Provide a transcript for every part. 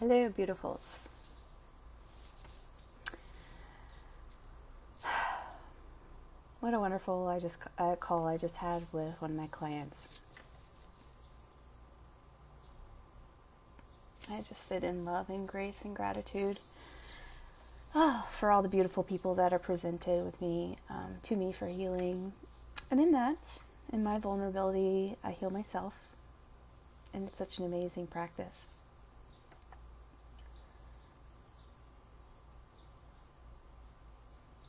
Hello, beautifuls. What a wonderful call I just had with one of my clients. I just sit in love and grace and gratitude for all the beautiful people that are presented with me, to me for healing. And in that, in my vulnerability, I heal myself. And it's such an amazing practice.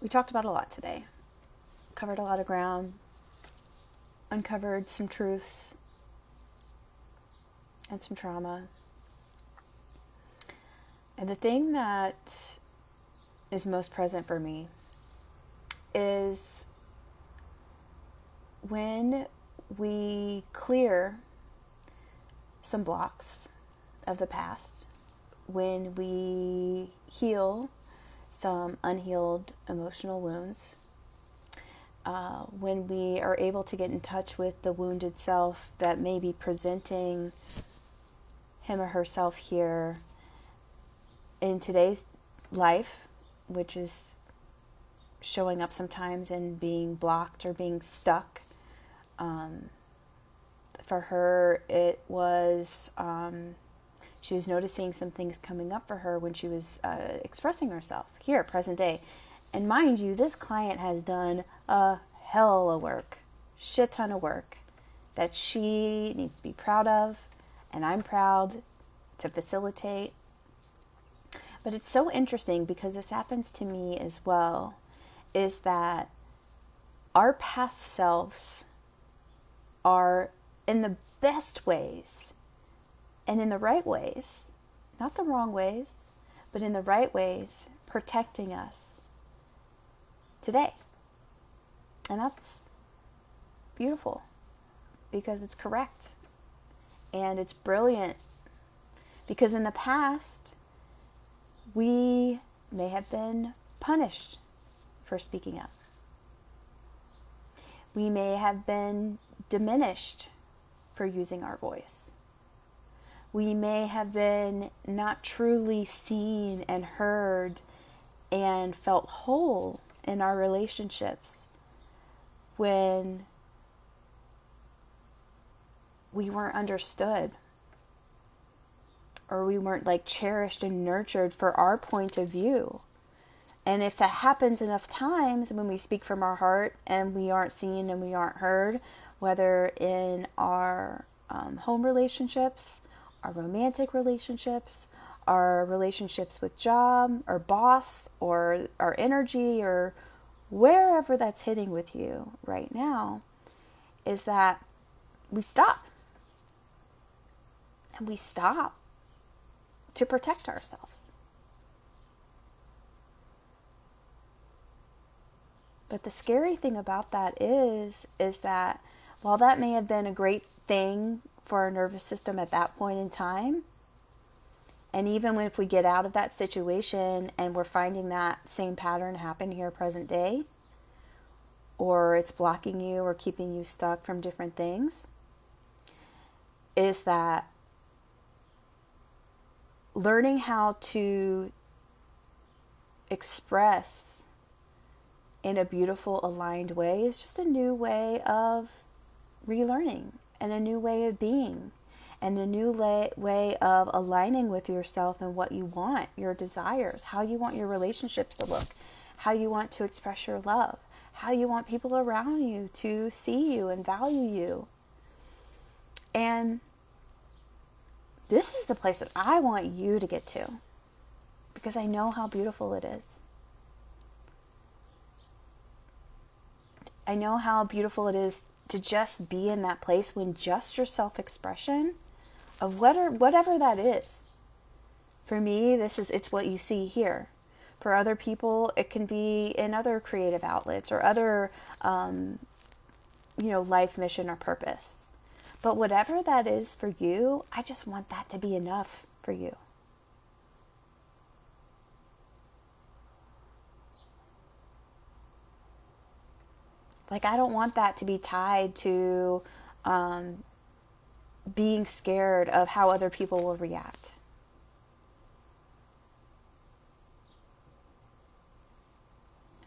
We talked about a lot today. Covered a lot of ground. Uncovered some truths. And some trauma. And the thing that is most present for me is when we clear some blocks of the past, when we heal some unhealed emotional wounds, when we are able to get in touch with the wounded self that may be presenting him or herself here in today's life, which is showing up sometimes and being blocked or being stuck. For her, it was, she was noticing some things coming up for her when she was expressing herself here, present day. And mind you, this client has done a hell of work, shit ton of work that she needs to be proud of, and I'm proud to facilitate. But it's so interesting because this happens to me as well, is that our past selves are in the best ways and in the right ways, not the wrong ways, but in the right ways, protecting us today. And that's beautiful because it's correct and it's brilliant, because in the past, we may have been punished for speaking up. We may have been diminished for using our voice. We may have been not truly seen and heard and felt whole in our relationships when we weren't understood, or we weren't cherished and nurtured for our point of view. And if that happens enough times when we speak from our heart and we aren't seen and we aren't heard, whether in our home relationships, our romantic relationships, our relationships with job or boss, or our energy, or wherever that's hitting with you right now, is that we stop. And we stop to protect ourselves. But the scary thing about that is that while that may have been a great thing for our nervous system at that point in time, and even if we get out of that situation and we're finding that same pattern happen here present day, or it's blocking you or keeping you stuck from different things, is that learning how to express in a beautiful, aligned way is just a new way of relearning, and a new way of being, and a new way of aligning with yourself and what you want, your desires, how you want your relationships to look, how you want to express your love, how you want people around you to see you and value you. And this is the place that I want you to get to, because I know how beautiful it is. I know how beautiful it is to just be in that place when just your self-expression of whatever that is. For me, it's what you see here. For other people, it can be in other creative outlets or other, life mission or purpose. But whatever that is for you, I just want that to be enough for you. I don't want that to be tied to being scared of how other people will react.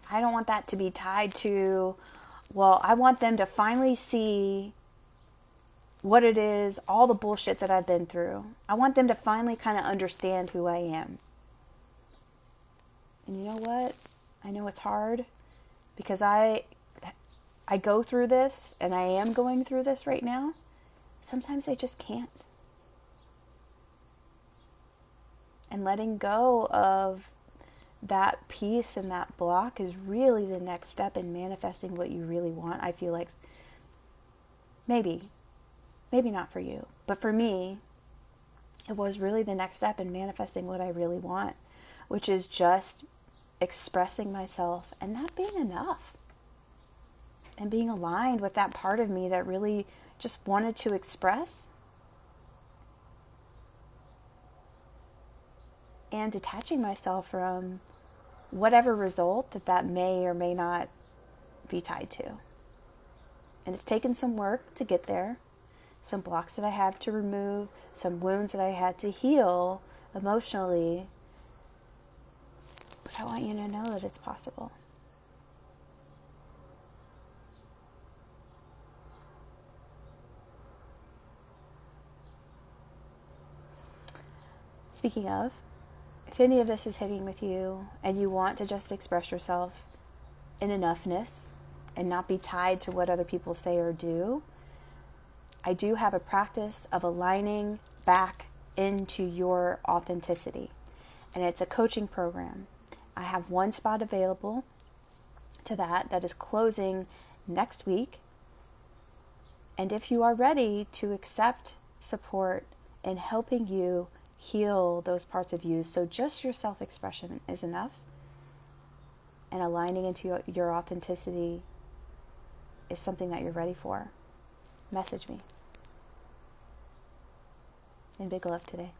I don't want that to be tied to, well, I want them to finally see what it is, all the bullshit that I've been through. I want them to finally kind of understand who I am. And you know what? I know it's hard because I go through this, and I am going through this right now. Sometimes I just can't. And letting go of that piece and that block is really the next step in manifesting what you really want. I feel like maybe not for you, but for me, it was really the next step in manifesting what I really want, which is just expressing myself and that being enough. And being aligned with that part of me that really just wanted to express. And detaching myself from whatever result that may or may not be tied to. And it's taken some work to get there. Some blocks that I have to remove. Some wounds that I had to heal emotionally. But I want you to know that it's possible. Speaking of, if any of this is hitting with you and you want to just express yourself in enoughness and not be tied to what other people say or do, I do have a practice of aligning back into your authenticity. And it's a coaching program. I have one spot available to that is closing next week. And if you are ready to accept support in helping you heal those parts of you, so just your self-expression is enough, and aligning into your authenticity is something that you're ready for, message me. And big love today.